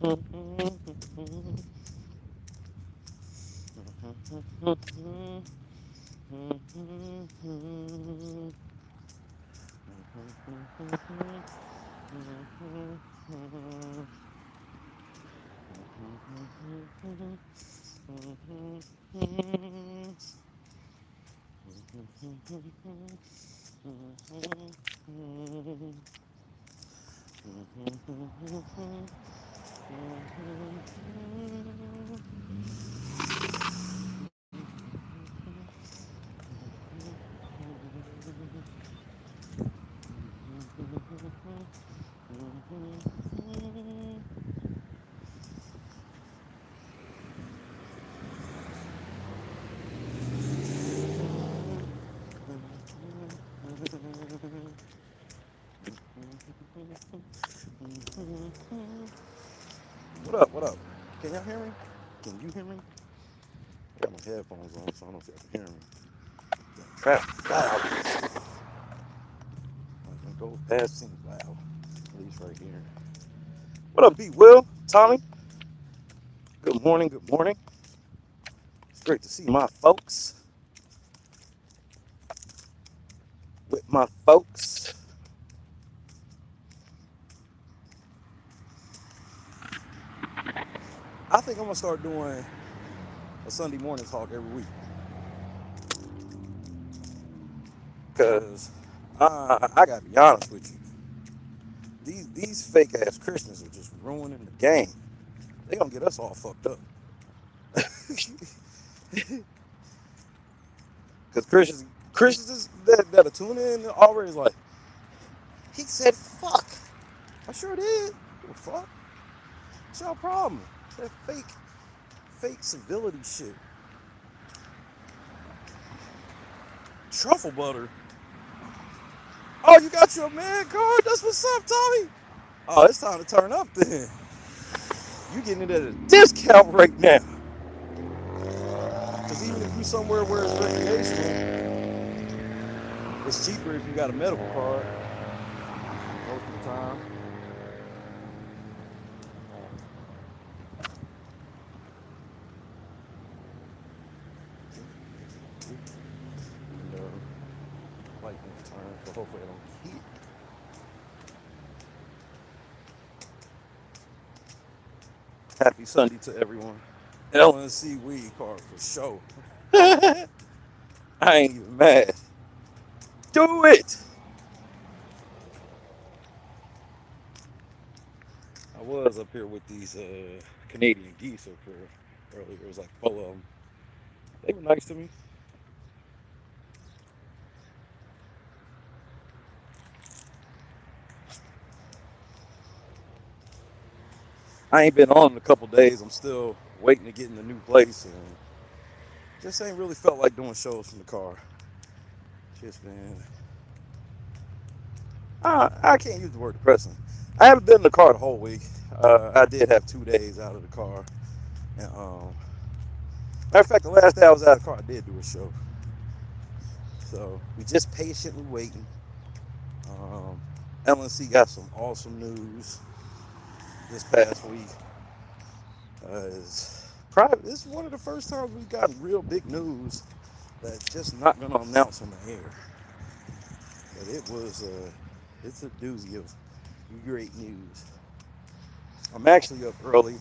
What up? What up? Can y'all hear me? Can you hear me? I got my headphones on, so I don't know if y'all can hear me. Traffic loud. Go past seems loud. At least right here. What up, B. Will? Tommy? Good morning. Good morning. It's great to see my folks. With my folks. I think I'm gonna start doing a Sunday morning talk every week. Cause I gotta be honest with you. These fake ass Christians are just ruining the game. They gonna get us all fucked up. Cause Christians that are tuning in already is like, he said fuck. I sure did. Give a fuck. What's y'all problem? That fake civility shit. Truffle butter. Oh, you got your man card? That's what's up, Tommy. Oh, it's time to turn up then. You getting it at a discount right now. Because even if you somewhere where it's recreational, it's cheaper if you got a medical card most of the time. And, light won't turn, so hopefully I don't heat. Happy Sunday to everyone. LNC weed card for sure. I ain't even mad. Do it. I was up here with these Canadian geese up here earlier. It was like 4 of them. They were nice to me. I ain't been on in a couple days. I'm still waiting to get in the new place, and just ain't really felt like doing shows from the car. Just been, I can't use the word depressing. I haven't been in the car the whole week. I did have 2 days out of the car, and matter of fact, the last day I was out of the car, I did do a show. So we just patiently waiting. Um, LNC got some awesome news this past week. This is one of the first times we've gotten real big news that's just not going to announce on the air. But it's a doozy of great news. I'm actually up early.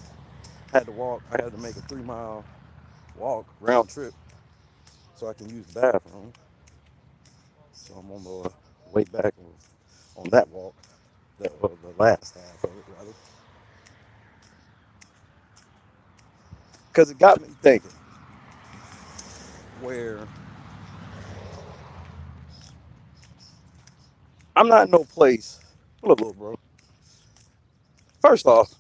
Had to walk. I had to make a 3 mile walk round trip so I can use the bathroom. So I'm on the way back on that walk, the last half of it rather, because it got me thinking. Where I'm not in no place. Hold up, little bro. First off,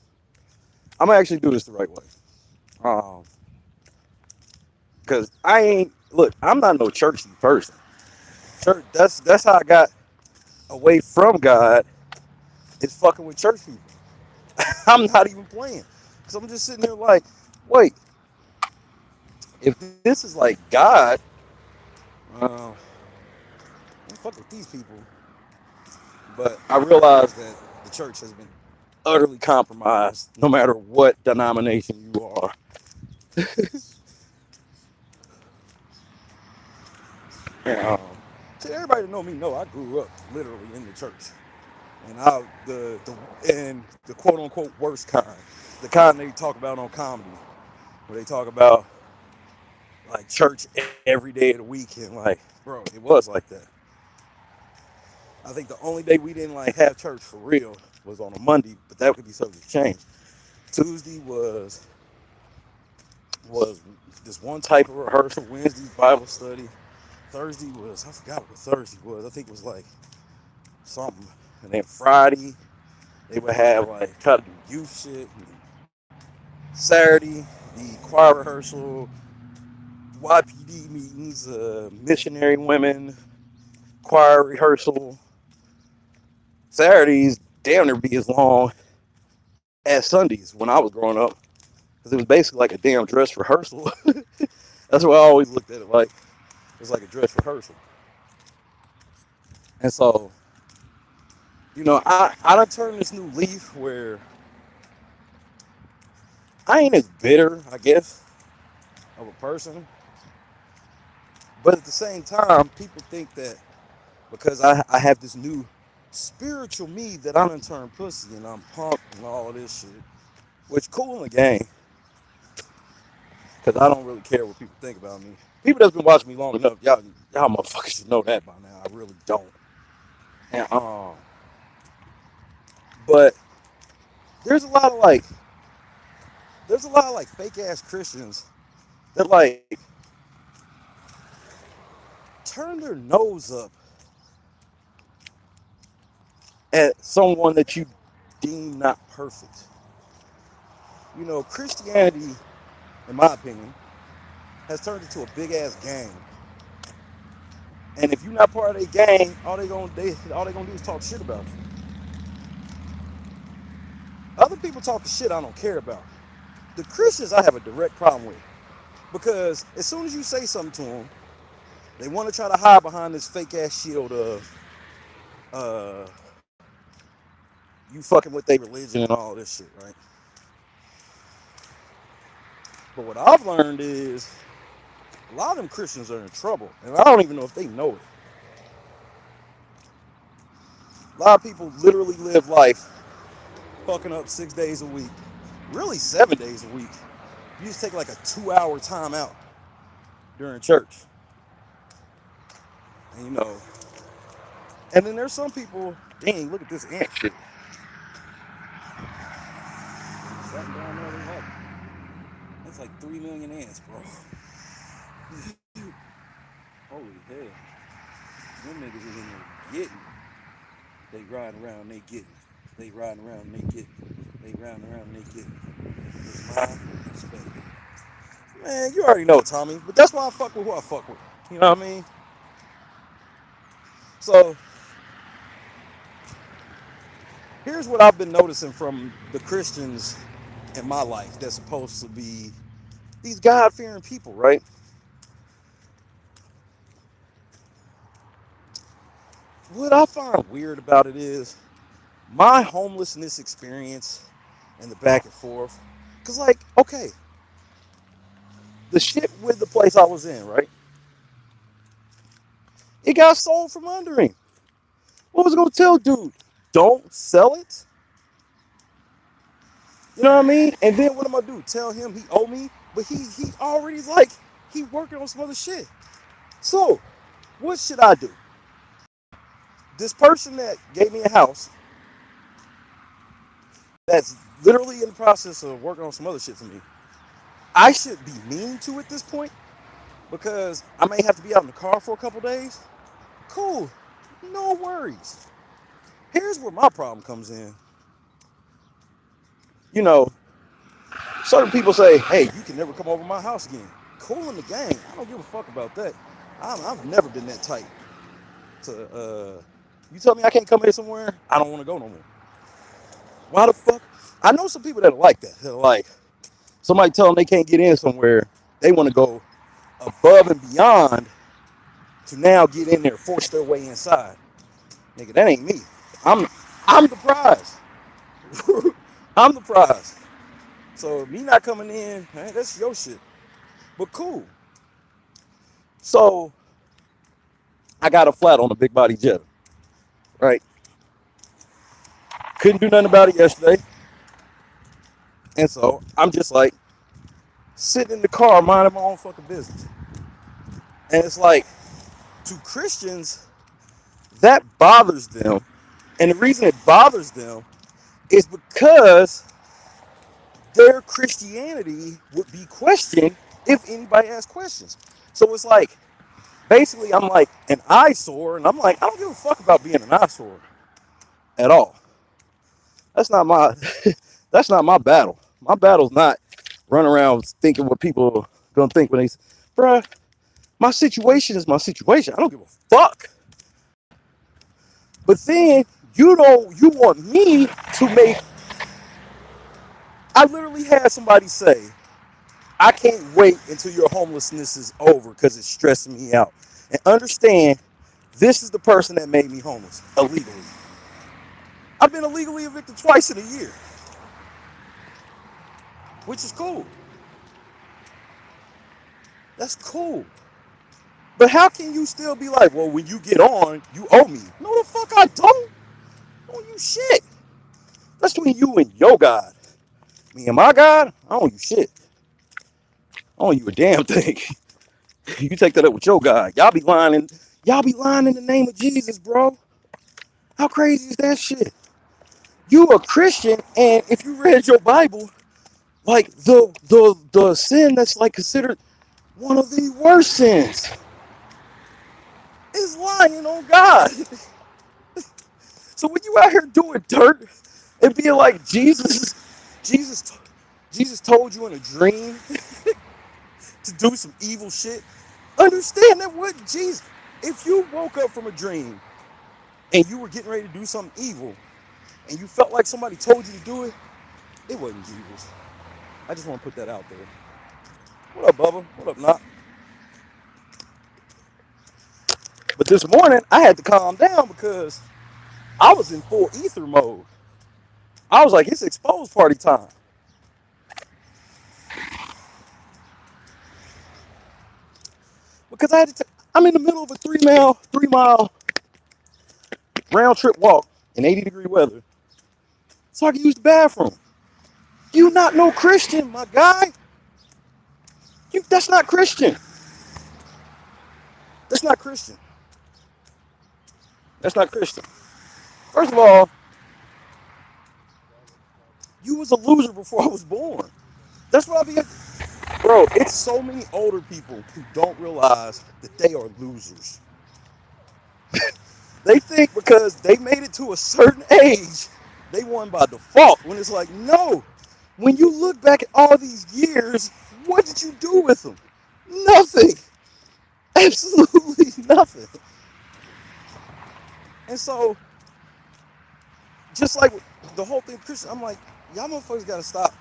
I'm gonna actually do this the right way. Um, Cause I ain't look. I'm not no churchy person. Church. That's how I got away from God. Is fucking with church people. I'm not even playing. Cause I'm just sitting there like, wait. If this is like God, uh, I'm fuck with these people. But I realized that the church has been utterly compromised, no matter what denomination you are. And, see, everybody that know me know I grew up literally in the church, and the quote unquote worst kind, the kind they talk about on comedy, where they talk about like church every day of the week, and like, bro, it was like that. I think the only day we didn't like have church for real was on a Monday, but that could be subject to change. Tuesday was this one type of rehearsal. Wednesday Bible study. Thursday was, I forgot what Thursday was. I think it was like something. And then Friday they would have like try to do youth shit. Saturday the choir rehearsal, YPD meetings, missionary women, choir rehearsal. Saturdays damn near be as long as Sundays when I was growing up, because it was basically like a damn dress rehearsal. That's what I always looked at it like. It was like a dress rehearsal. And so, I done turned this new leaf where I ain't as bitter, I guess, of a person. But at the same time, people think that because I have this new spiritual me that I done turned pussy and I'm pumped and all of this shit. Which cool in the game, because I don't really care what people think about me. People that's been watching me long enough, y'all motherfuckers should know that by now. I really don't. And but there's a lot of like fake ass Christians that like turn their nose up at someone that you deem not perfect. Christianity, in my opinion, has turned into a big ass gang. And if you're not part of their gang, all they gonna do is talk shit about you. Other people talking shit I don't care about. The Christians I have a direct problem with, because as soon as you say something to them, they want to try to hide behind this fake ass shield of uh, you fucking with their religion and all this shit, right? But what I've learned is a lot of them Christians are in trouble, and I don't even know if they know it. A lot of people literally live life fucking up 6 days a week, really 7 days a week. You just take like a 2 hour time out during church. And and then there's some people, dang, look at this ant shit. Something down there they like. That's like 3 million ants, bro. Holy hell. Them niggas is in there getting. They riding around and they getting. They riding around and they getting. They riding around and they getting. It's mine, respect. Man, you already know, Tommy. But that's why I fuck with who I fuck with. You know what I mean? So, here's what I've been noticing from the Christians in my life that's supposed to be these God-fearing people, right? What I find weird about it is my homelessness experience and the back and forth. Because, like, okay, the shit with the place I was in, right? It got sold from under him. What was I going to tell dude? Don't sell it? You know what I mean? And then what am I do? Tell him he owe me? But he already, like, he working on some other shit. So, what should I do? This person that gave me a house, that's literally in the process of working on some other shit for me, I should be mean to at this point because I may have to be out in the car for a couple days. Cool, no worries. Here's where my problem comes in. You know, certain people say, hey, you can never come over my house again. Cool in the game. I don't give a fuck about that. I've never been that tight to, you tell me I can't come here somewhere, I don't want to go no more. Why the fuck? I know some people that are like that. They're like, somebody tell them they can't get in somewhere, they want to go above and beyond to now get in there, force their way inside. Nigga, that ain't me. I'm the prize. I'm the prize. So me not coming in, man, that's your shit. But cool. So I got a flat on a big body jet, right? Couldn't do nothing about it yesterday. And so I'm just like sitting in the car minding my own fucking business. And it's like to Christians, that bothers them. And the reason it bothers them is because their Christianity would be questioned if anybody asked questions. So it's like basically I'm like an eyesore, and I'm like, I don't give a fuck about being an eyesore at all. That's not my that's not my battle. My battle's not run around thinking what people are gonna think when they say, bruh, my situation is my situation. I don't give a fuck. But then you want me to make. I literally had somebody say, I can't wait until your homelessness is over because it's stressing me out. And understand, this is the person that made me homeless illegally. I've been illegally evicted twice in a year, which is cool. That's cool. But how can you still be like, well, when you get on, you owe me? No, the fuck I don't. I don't owe you shit. That's between you and your God. Me and my God, I don't owe you shit. I don't owe you a damn thing. You can take that up with your God. Y'all be lying. Y'all be lying in the name of Jesus, bro. How crazy is that shit? You a Christian, and if you read your Bible, like the sin that's like considered one of the worst sins is lying on God. So when you out here doing dirt and being like Jesus, Jesus told you in a dream to do some evil shit, understand that what Jesus. If you woke up from a dream and you were getting ready to do something evil, and you felt like somebody told you to do it, it wasn't Jesus. I just want to put that out there. What up, Bubba? What up, Knock? But this morning, I had to calm down because I was in full ether mode. I was like, it's exposed party time. Because I'm in the middle of a 3 mile round trip walk in 80-degree weather so I can use the bathroom. You not no Christian, my guy. That's not Christian. That's not Christian. That's not Christian. First of all, you was a loser before I was born. That's what I be. Bro, it's so many older people who don't realize that they are losers. They think because they made it to a certain age, they won by default. When it's like, no. When you look back at all these years, what did you do with them? Nothing. Absolutely nothing. And so, just like the whole thing, Christian, I'm like, y'all motherfuckers gotta stop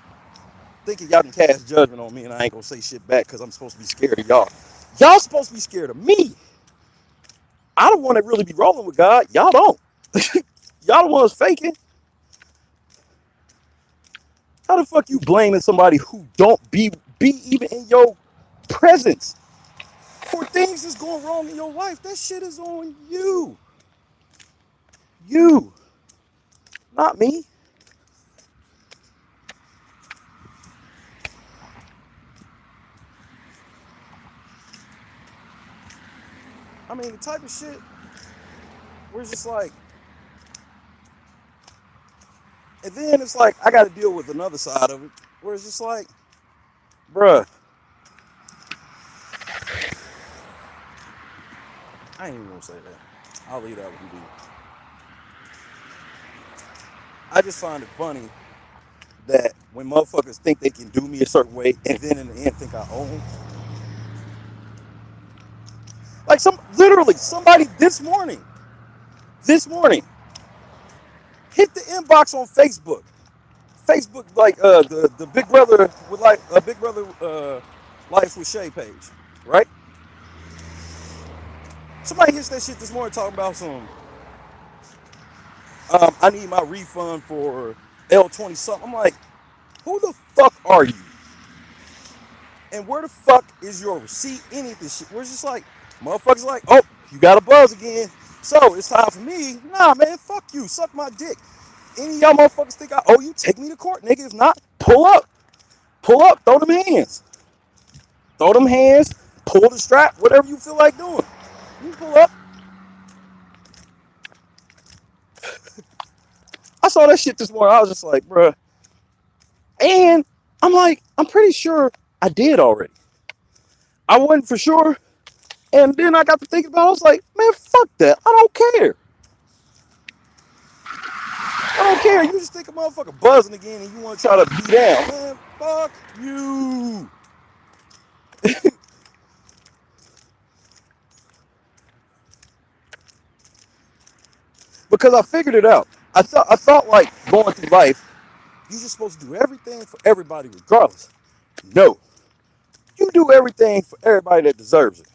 thinking y'all can cast judgment on me and I ain't gonna say shit back because I'm supposed to be scared of y'all. Y'all supposed to be scared of me. I don't want to really be rolling with God. Y'all don't. Y'all the ones faking. How the fuck you blaming somebody who don't be even in your presence for things that's going wrong in your life? That shit is on you. You. Not me. I mean, the type of shit where it's just like, and then it's like, I got to deal with another side of it where it's just like, bruh, I ain't even gonna say that. I'll leave that with you. I just find it funny that when motherfuckers think they can do me a certain way and then in the end think I own. Like literally somebody this morning, hit the inbox on Facebook. Facebook, like the Big Brother with like a Big Brother Life with Shay page, right? Somebody hits that shit this morning talking about some. I need my refund for L20 something. I'm like, who the fuck are you? And where the fuck is your receipt? Any of this shit? We're just like, motherfuckers like, oh, you got a buzz again. So it's time for me. Nah, man, fuck you. Suck my dick. Any of y'all motherfuckers think I owe you? Take me to court, nigga. If not, pull up. Pull up. Throw them hands. Throw them hands. Pull the strap. Whatever you feel like doing. You pull up. I saw that shit this morning. I was just like, bruh. And I'm like, I'm pretty sure I did already. I wasn't for sure. And then I got to thinking about it. I was like, man, fuck that. I don't care. I don't care. You just think a motherfucker buzzing again and you want to try to be down. Man, fuck you. Because I figured it out. I thought like going through life, you're just supposed to do everything for everybody regardless. No. You do everything for everybody that deserves it.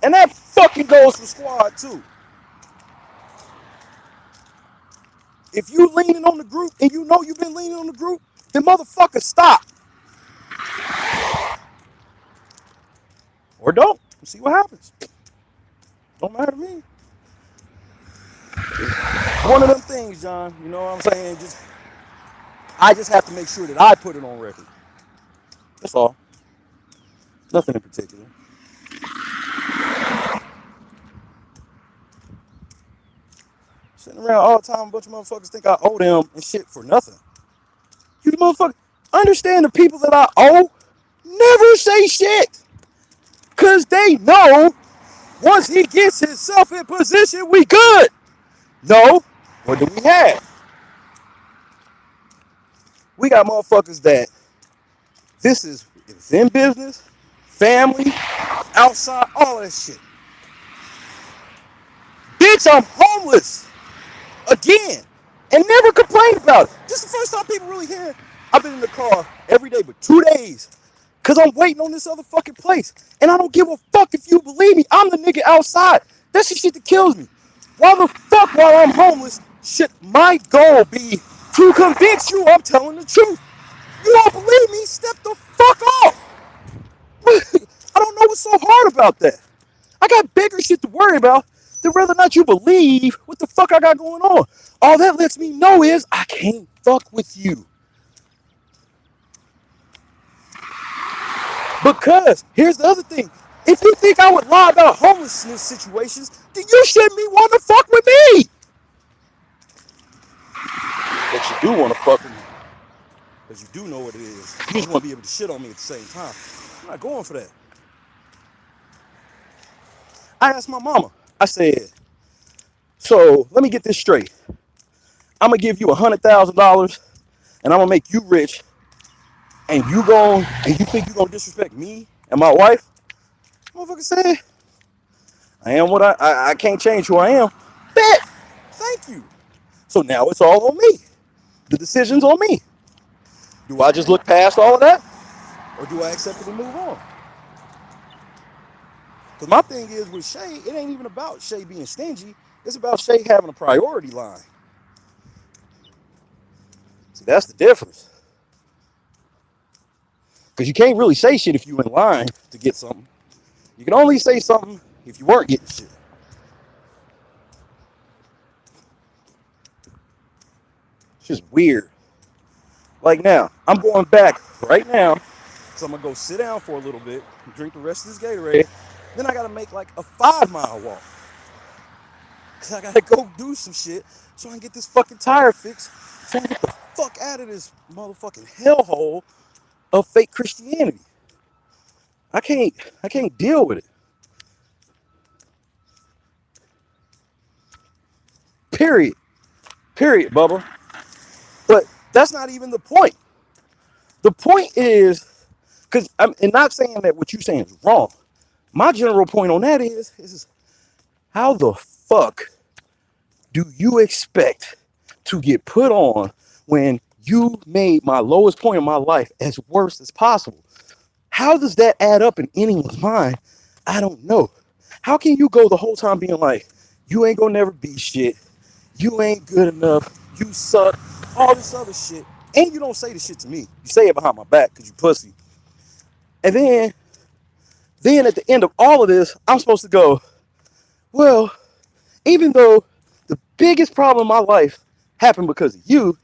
And that fucking goes for squad too. If you leaning on the group and you know you've been leaning on the group, then motherfucker stop. Or don't. See what happens. Don't matter to me. One of them things, John, you know what I'm saying? I just have to make sure that I put it on record. That's all. Nothing in particular. Sitting around all the time, a bunch of motherfuckers think I owe them and shit for nothing. You the motherfucker. Understand the people that I owe never say shit. Because they know once he gets himself in position, we good. No. What do we have? We got motherfuckers that this is in business, family, outside, all that shit. Bitch, I'm homeless. Again. And never complain about it. This is the first time people really hear. I've been in the car every day but 2 days. Because I'm waiting on this other fucking place. And I don't give a fuck if you believe me. I'm the nigga outside. That's the shit that kills me. Why the fuck while I'm homeless should my goal be to convince you I'm telling the truth? You don't believe me? Step the fuck off. I don't know what's so hard about that. I got bigger shit to worry about than whether or not you believe what the fuck I got going on. All that lets me know is I can't fuck with you. Because here's the other thing. If you think I would lie about homelessness situations, then you shouldn't be wanting to fuck with me. But you do want to fuck with me. Because you do know what it is. You just want to be able to shit on me at the same time. I'm not going for that. I asked my mama. I said, so let me get this straight. I'm going to give you $100,000 and I'm going to make you rich. And you think you're going to disrespect me and my wife? Motherfucker said, I am what I can't change who I am. Bet. Thank you. So now it's all on me. The decision's on me. Do I just look past all of that? Or do I accept it and move on? Because my thing is with Shay, it ain't even about Shay being stingy. It's about Shay having a priority line. See, that's the difference. Because you can't really say shit if you in line to get something. You can only say something if you weren't getting shit. It's just weird. Like now, I'm going back right now. So I'm going to go sit down for a little bit, drink the rest of this Gatorade. Then I got to make like a 5-mile walk. Because I got to go do some shit so I can get this fucking tire fixed. So I can get the fuck out of this motherfucking hellhole of fake Christianity. I can't deal with it. Period, Bubba. But that's not even the point. The point is, because I'm not saying that what you're saying is wrong. My general point on that is how the fuck do you expect to get put on when you made my lowest point in my life as worst as possible? How does that add up in anyone's mind? I don't know. How can you go the whole time being like, You ain't gonna never be shit. You ain't good enough. You suck. All this other shit. And you don't say the shit to me. You say it behind my back because you pussy. And then at the end of all of this, I'm supposed to go, well, even though the biggest problem in my life happened because of you,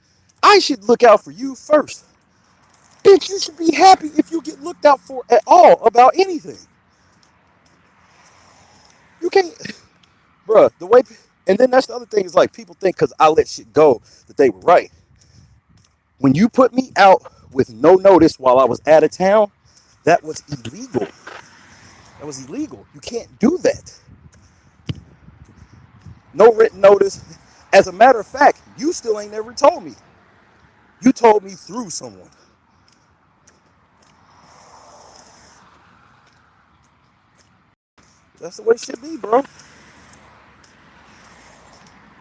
I should look out for you first. Bitch, you should be happy if you get looked out for at all about anything. You can't, bruh, the way, and then that's the other thing is like people think because I let shit go that they were right. When you put me out with no notice while I was out of town, that was illegal. That was illegal. You can't do that. No written notice. As a matter of fact, you still ain't never told me. You told me through someone. That's the way it should be, bro.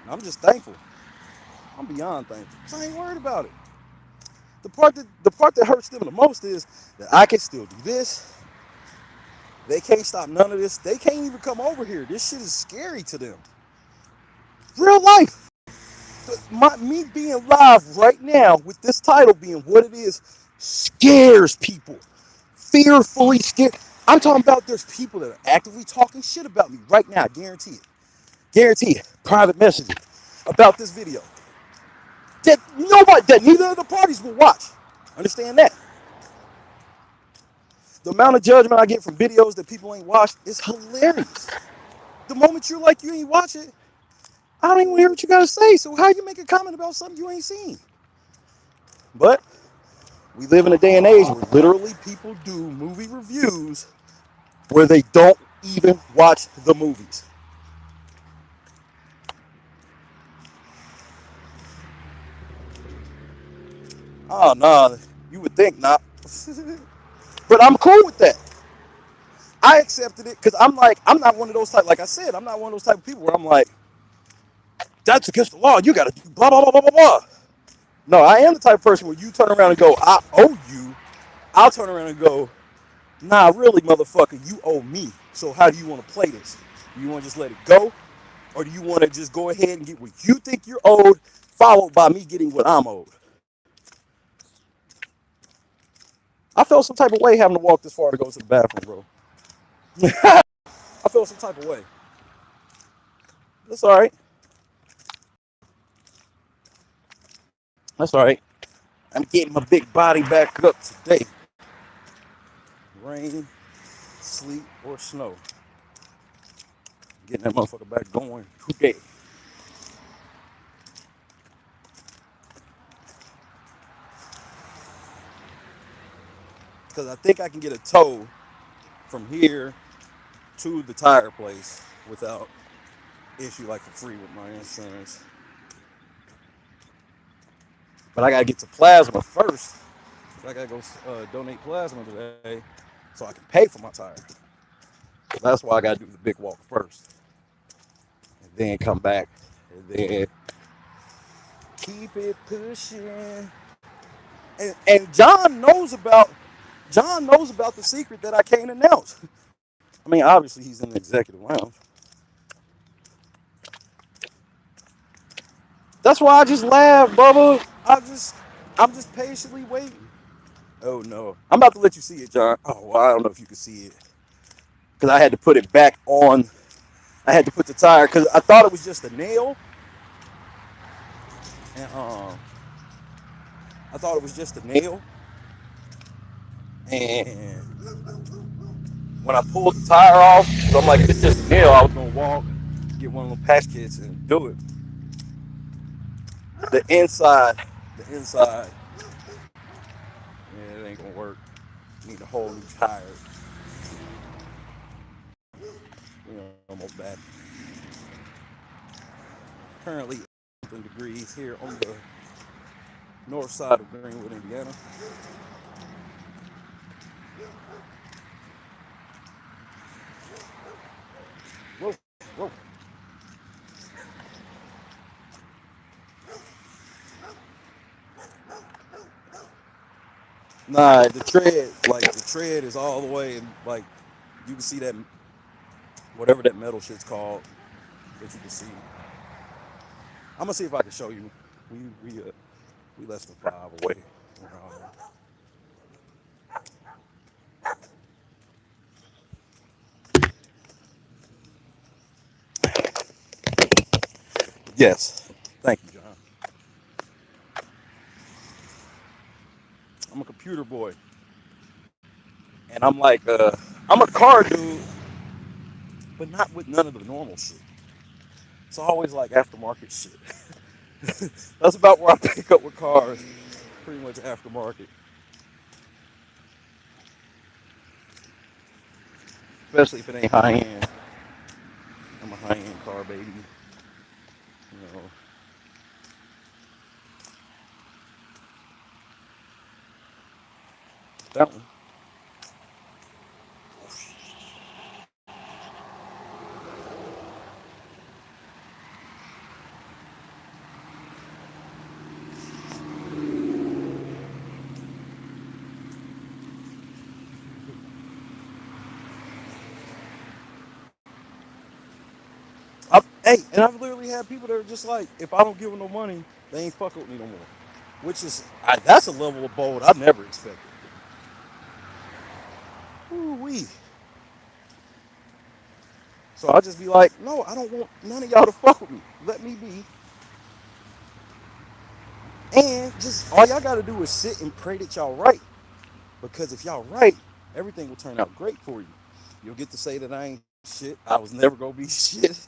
I'm just thankful. I'm beyond thankful. 'Cause I ain't worried about it. The part that hurts them the most is that I can still do this. They can't stop none of this. They can't even come over here. This shit is scary to them. Real life. Me being live right now with this title being what it is scares people. Fearfully scared. I'm talking about there's people that are actively talking shit about me right now. Guarantee it. Guarantee it. Private messages about this video. That neither of the parties will watch. Understand that? The amount of judgment I get from videos that people ain't watched is hilarious. The moment you're like you ain't watch it, I don't even want to hear what you gotta say. So how you make a comment about something you ain't seen? But we live in a day and age where literally people do movie reviews where they don't even watch the movies. Oh no, you would think not. But I'm cool with that. I accepted it because I'm like, I'm not one of those type, like I said, I'm not one of those type of people where I'm like, that's against the law. You gotta do blah blah blah blah blah blah. No, I am the type of person where you turn around and go, I owe you. I'll turn around and go, nah, really, motherfucker, you owe me. So how do you want to play this? Do you want to just let it go? Or do you want to just go ahead and get what you think you're owed, followed by me getting what I'm owed? I felt some type of way having to walk this far to go to the bathroom, bro. I felt some type of way. That's all right. That's all right. I'm getting my big body back up today. Rain, sleet, or snow. Getting that motherfucker back going today. Because I think I can get a tow from here to the tire place without issue, like for free with my insurance. But I gotta get to plasma first. So I gotta go donate plasma today so I can pay for my tire. So that's why I gotta do the big walk first, and then come back, and then keep it pushing. And John knows about the secret that I can't announce. I mean, obviously he's in the executive lounge. That's why I just laugh, Bubba. I'm just patiently waiting. Oh no, I'm about to let you see it, John. Oh, well, I don't know if you can see it because I had to put it back on. I had to put the tire because I thought it was just a nail, and I thought it was just a nail. And when I pulled the tire off, so I'm like, if it's just a nail, I was gonna walk, get one of them patch kits, and do it. The inside, the inside, yeah, it ain't gonna work. Need a whole new tire. You know, almost back. Currently, something degrees here on the north side of Greenwood, Indiana. Whoa, whoa. Nah, the tread is all the way, and like you can see that whatever that metal shit's called. that you can see. I'm gonna see if I can show you. We we uh, we less than 5 away. Around Yes. Thank you, John. I'm a computer boy, and I'm a car dude, but not with none of the normal shit. It's always like aftermarket shit. That's about where I pick up with cars. Pretty much aftermarket, especially if it ain't high end. I'm a high end car baby. You know that one. Hey, and I've literally had people that are just like, if I don't give them no money, they ain't fucking with me no more. Which is, that's a level of bold I never expected. Ooh wee. So I'll just be like, no, I don't want none of y'all to fuck with me. Let me be. And just all y'all gotta do is sit and pray that y'all right. Because if y'all right, everything will turn out great for you. You'll get to say that I ain't shit. I was never gonna be shit.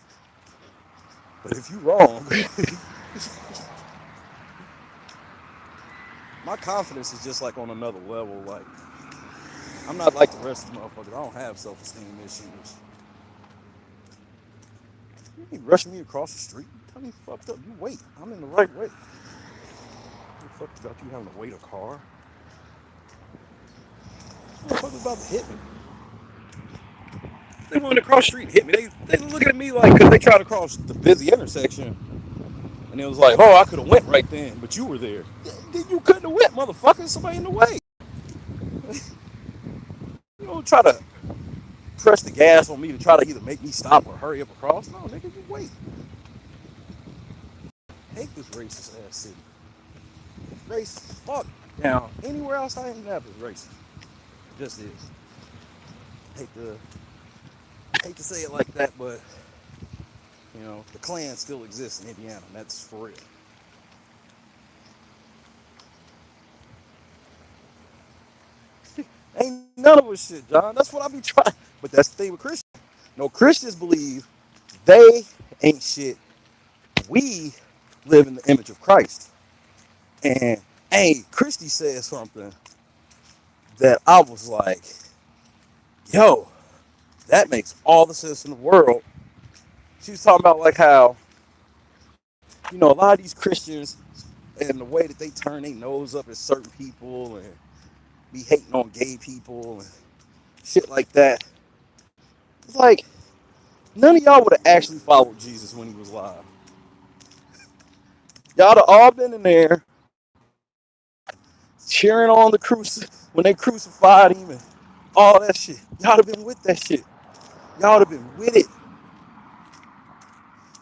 But if you wrong, my confidence is just like on another level. Like I'm not like the rest of the motherfuckers. I don't have self-esteem issues. You ain't rushing me across the street. Tell me fucked up. You wait. I'm in the right way. You fucked about you having to wait a car. Motherfuckers about to hit me. They wanted to cross the street and hit me. They looking at me like, because they tried to cross the busy intersection. And it was like, oh, I could have went right then, but you were there. Then you couldn't have went, motherfucker. Somebody in the way. You don't try to press the gas on me to try to either make me stop or hurry up across. No, nigga, you wait. I hate this racist ass city. Racist as fuck. Now, anywhere else I ain't have is racist. It just is. Hate to hate to say it like that, but the Klan still exists in Indiana, and that's for real. Ain't none of us shit, John. That's what I be trying. But that's the thing with Christians. No, Christians believe they ain't shit. We live in the image of Christ. And hey, Christy said something that I was like, yo, that makes all the sense in the world. She was talking about like how, a lot of these Christians and the way that they turn their nose up at certain people and be hating on gay people and shit like that. It's like none of y'all would have actually followed Jesus when he was alive. Y'all have all been in there cheering on the when they crucified him and all that shit. Y'all have been with that shit. Y'all have been with it.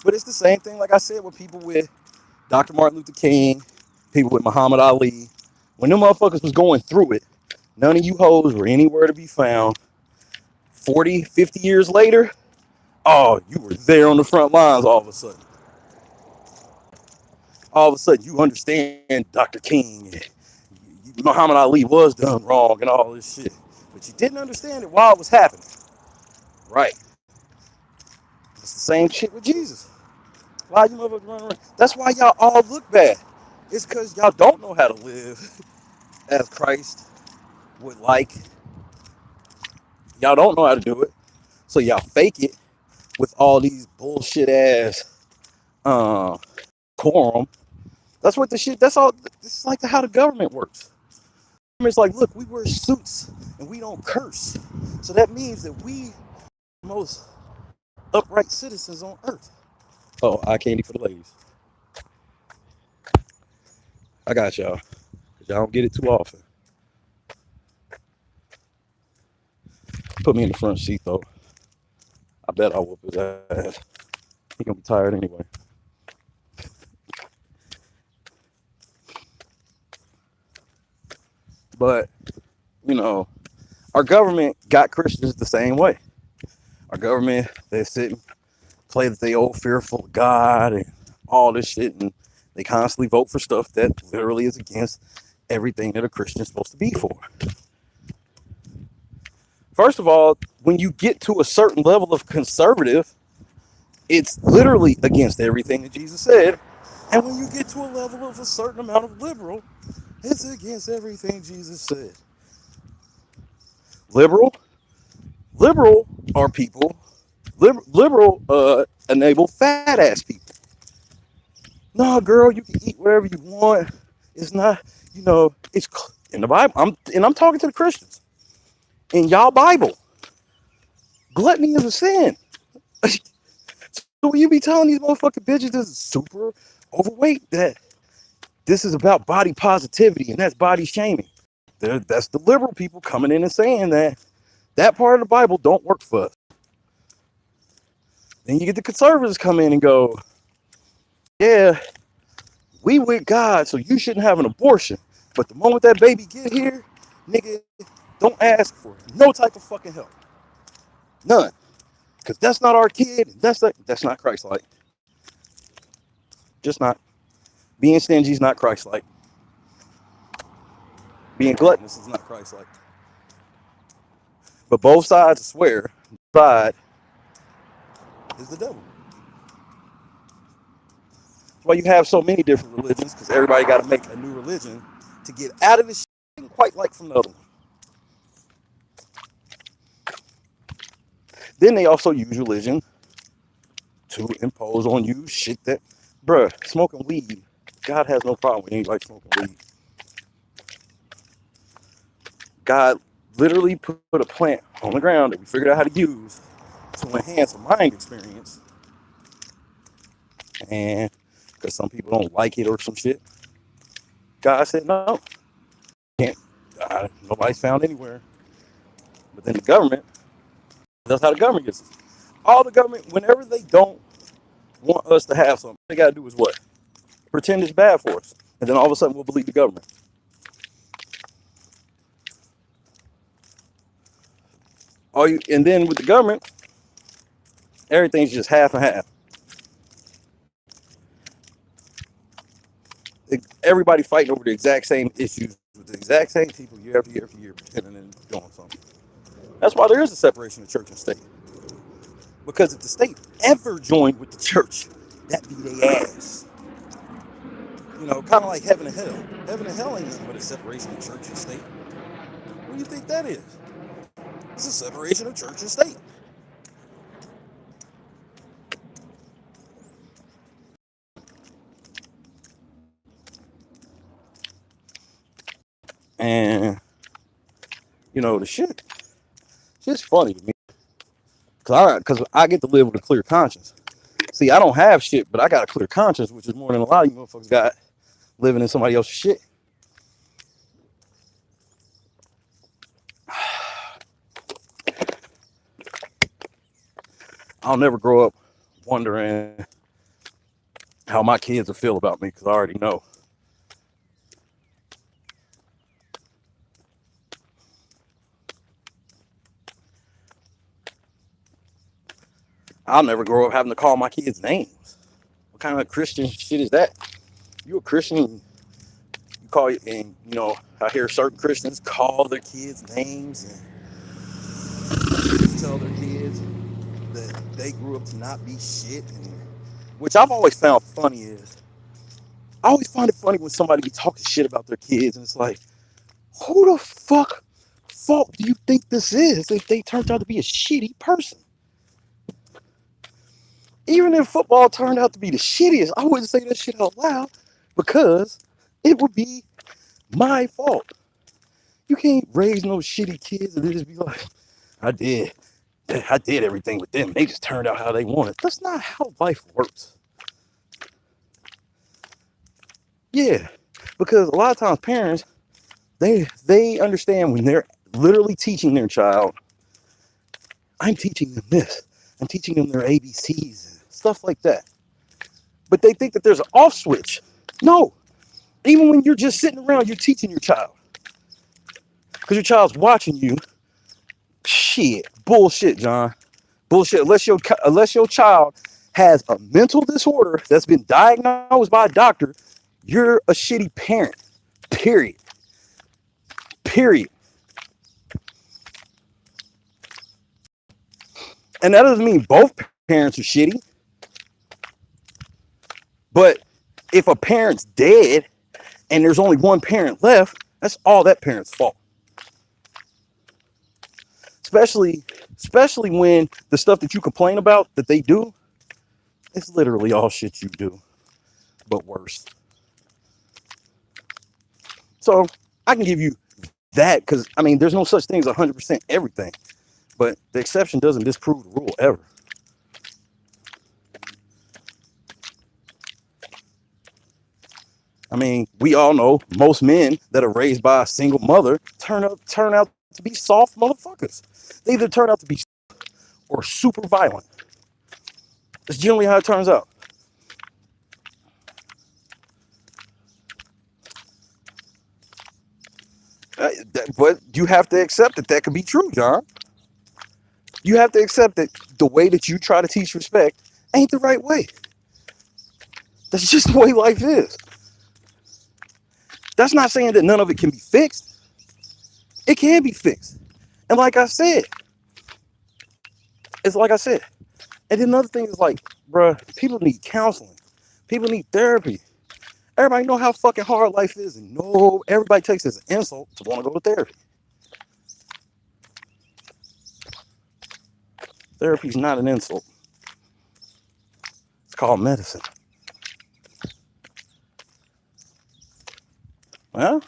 But it's the same thing, like I said, with people with Dr. Martin Luther King, people with Muhammad Ali. When them motherfuckers was going through it, none of you hoes were anywhere to be found. 40, 50 years later, oh, you were there on the front lines all of a sudden. All of a sudden, you understand Dr. King. Muhammad Ali was done wrong and all this shit. But you didn't understand it while it was happening. Right. It's the same shit with Jesus. Why you motherfuckers running around? That's why y'all all look bad. It's because y'all don't know how to live as Christ would like. Y'all don't know how to do it. So y'all fake it with all these bullshit ass uh, quorum. That's what the shit, that's all. This is like how the government works. It's like, look, we wear suits and we don't curse. So that means that we are the most upright citizens on earth. Oh, I candy for the ladies. I got y'all. Y'all don't get it too often. Put me in the front seat though. I bet I'll whoop his ass. He gonna be tired anyway. But you know, our government got Christians the same way. Our government, they sit and play that they old fearful of God and all this shit, and they constantly vote for stuff that literally is against everything that a Christian is supposed to be for. First of all, when you get to a certain level of conservative, it's literally against everything that Jesus said. And when you get to a level of a certain amount of liberal, it's against everything Jesus said. Liberal, liberal are people. Liberal enable fat ass people. No, girl, you can eat whatever you want. It's not, it's in the Bible. I'm talking to the Christians. In y'all Bible, gluttony is a sin. So when you be telling these motherfucking bitches that's super overweight that this is about body positivity and that's body shaming, that's the liberal people coming in and saying that part of the Bible don't work for us. Then you get the conservatives come in and go, yeah, we with God, so you shouldn't have an abortion. But the moment that baby get here, nigga, don't ask for no type of fucking help. None. Because that's not our kid. That's not Christ-like. Just not. Being stingy is not Christ-like. Being gluttonous is not Christ-like. But both sides swear, side is the devil. That's why you have so many different religions, because everybody got to make a new religion to get out of this shit they didn't quite like from the other one. Then they also use religion to impose on you shit that, bruh, smoking weed, God has no problem with anybody smoking weed. God literally put a plant on the ground that we figured out how to use to enhance a mind experience. And because some people don't like it or some shit, God said no, can't. Nobody's found anywhere. But then the government, that's how the government gets us. All the government, whenever they don't want us to have something, they got to do is what? Pretend it's bad for us. And then all of a sudden we'll believe the government. And then with the government, everything's just half and half. Everybody fighting over the exact same issues with the exact same people year after year after year, pretending and doing something. That's why there is a separation of church and state. Because if the state ever joined with the church, that'd be their ass. Kind of like heaven and hell. Heaven and hell ain't nothing but a separation of church and state. What do you think that is? It's a separation of church and state. And, the shit's funny to me. Because I get to live with a clear conscience. See, I don't have shit, but I got a clear conscience, which is more than a lot of you motherfuckers got living in somebody else's shit. I'll never grow up wondering how my kids will feel about me, because I already know. I'll never grow up having to call my kids names. What kind of Christian shit is that? You a Christian, you call it, and I hear certain Christians call their kids names and tell their kids that they grew up to not be shit. And which I've always found funny is, I always find it funny when somebody be talking shit about their kids, and it's like, who the fuck fault do you think this is if they turned out to be a shitty person? Even if football turned out to be the shittiest, I wouldn't say that shit out loud because it would be my fault. You can't raise no shitty kids and then just be like, I did everything with them. They just turned out how they wanted. That's not how life works. Yeah, because a lot of times parents, they understand when they're literally teaching their child, I'm teaching them this. I'm teaching them their ABCs. stuff like that. But they think that there's an off switch. No. Even when you're just sitting around, you're teaching your child. Because your child's watching you. Shit. Bullshit, John. Bullshit. Unless your child has a mental disorder that's been diagnosed by a doctor, you're a shitty parent. Period. Period. And that doesn't mean both parents are shitty. But if a parent's dead and there's only one parent left, that's all that parent's fault. Especially when the stuff that you complain about that they do, it's literally all shit you do, but worse. So I can give you that because I mean, there's no such thing as 100% everything, but the exception doesn't disprove the rule ever. I mean, we all know most men that are raised by a single mother turn out to be soft motherfuckers. They either turn out to be or super violent. That's generally how it turns out. But you have to accept that could be true, John. You have to accept that the way that you try to teach respect ain't the right way. That's just the way life is. That's not saying that none of it can be fixed. It can be fixed. And like I said, it's like I said. And then another thing is like, bruh, people need counseling. People need therapy. Everybody know how fucking hard life is. And no, everybody takes it as an insult to want to go to therapy. Therapy's not an insult. It's called medicine. Well,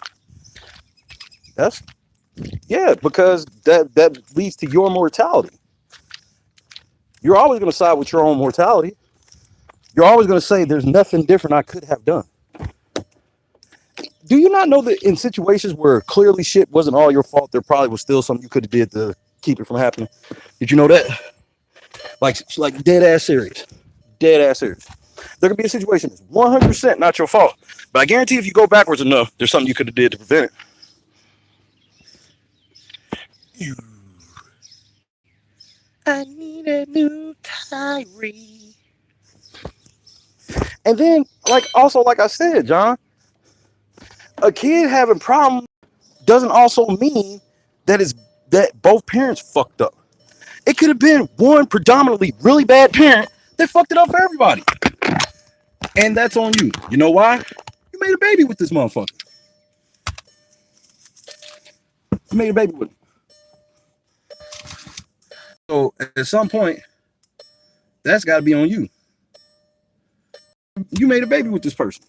that's, yeah, because that leads to your mortality. You're always going to side with your own mortality. You're always going to say there's nothing different I could have done. Do you not know that in situations where clearly shit wasn't all your fault, there probably was still something you could have did to keep it from happening? Did you know that? Like dead ass serious. Dead ass serious. There could be a situation that's 100% not your fault. But I guarantee if you go backwards enough, there's something you could have did to prevent it. I need a new Kyrie. And then, like I said, John, a kid having problems doesn't also mean that both parents fucked up. It could have been one predominantly really bad parent that fucked it up for everybody. And that's on you. You know why? You made a baby with this motherfucker. You made a baby with him. So at some point, that's got to be on you. You made a baby with this person.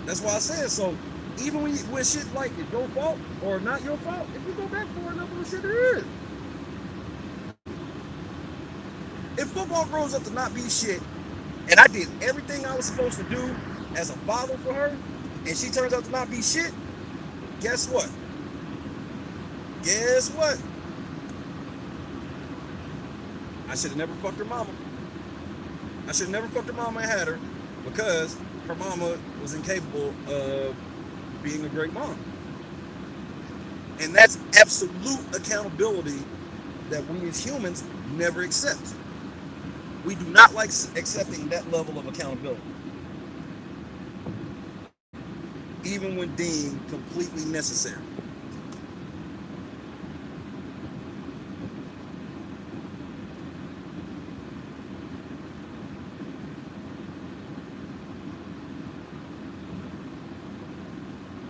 That's why I said so. Even when shit like it's your fault or not your fault, if you go back for enough of the shit, it is. If football grows up to not be shit, and I did everything I was supposed to do as a father for her, and she turns out to not be shit, guess what? Guess what? I should have never fucked her mama. I should have never fucked her mama and had her because her mama was incapable of being a great mom. And that's absolute accountability that we as humans never accept. We do not like accepting that level of accountability, even when deemed completely necessary.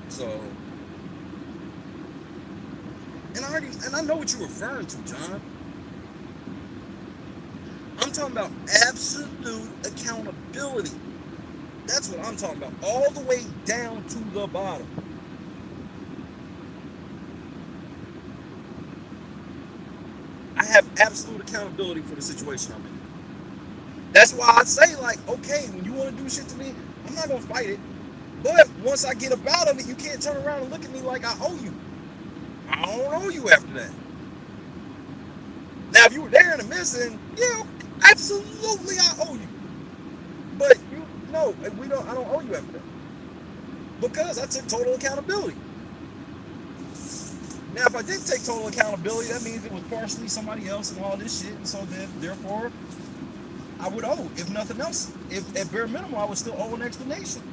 So, and I know what you're referring to, John. I'm talking about absolute accountability. That's what I'm talking about, all the way down to the bottom. I have absolute accountability for the situation I'm in. That's why I say, like, okay, when you want to do shit to me, I'm not gonna fight it. But once I get up out of it, you can't turn around and look at me like I owe you. I don't owe you after that. Now, if you were there and missing, yeah, absolutely, I owe you. But you, no, we don't. I don't owe you after that because I took total accountability. Now, if I didn't take total accountability, that means it was partially somebody else and all this shit, and so then therefore I would owe. If nothing else, if at bare minimum, I would still owe an explanation.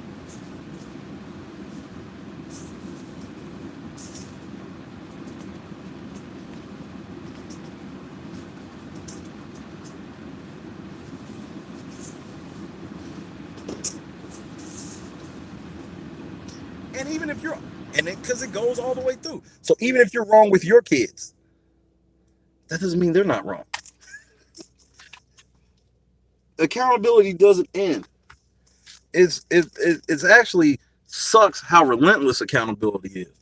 And even if you're, and because it goes all the way through. So even if you're wrong with your kids, that doesn't mean they're not wrong. Accountability doesn't end. It's actually sucks how relentless accountability is.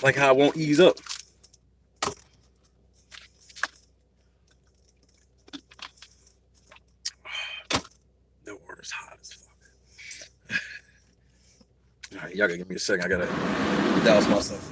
Like how it won't ease up. The water's hot as fuck. All right, y'all gotta give me a second. I gotta douse myself.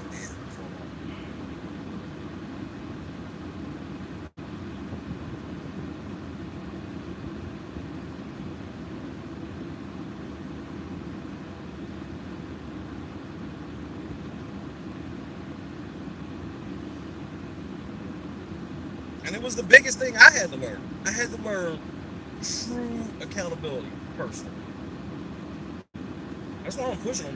And it was the biggest thing I had to learn. I had to learn true accountability personally. That's why I'm pushing on